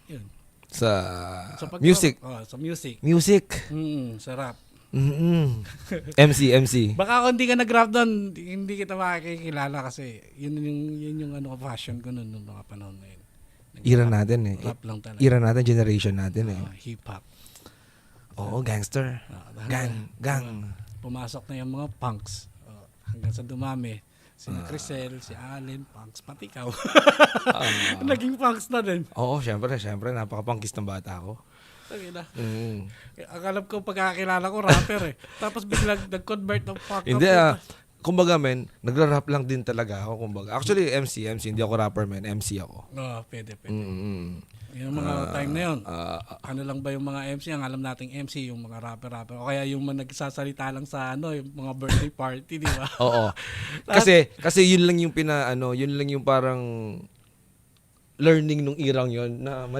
Yun. Sa Sa music. sa music. Music. Sa rap. MC. Baka kung hindi ka nag-rap doon, hindi kita makikilala kasi yun yung ano passion ko noon nung mga panahon na yun. Ira natin eh. Rap lang talaga. Ira natin, generation natin eh. Hip hop. Oo, gangster. Gang. Pumasok na yung mga punks. Hanggang sa dumami. Si Crisel, si Allen, punks, pati ikaw. Naging punks na din. Oo, syempre, napaka-punkis ng bata ako. Tangina. Mm. Akala ko pagkakakilala ko rapper eh. Tapos biglang nag-convert ng punk. Hindi kumbaga men, nagra-rap lang din talaga ako kumbaga. Actually, MC, hindi ako rapper men, MC ako. Pwede. Yung mga time na yun. Ano lang ba yung mga MC? Ang alam nating MC, yung mga rapper. O kaya yung mga nagsasalita lang sa yung mga birthday party, di ba? Oo. Kasi yun lang yung yun lang yung parang learning nung irang yun na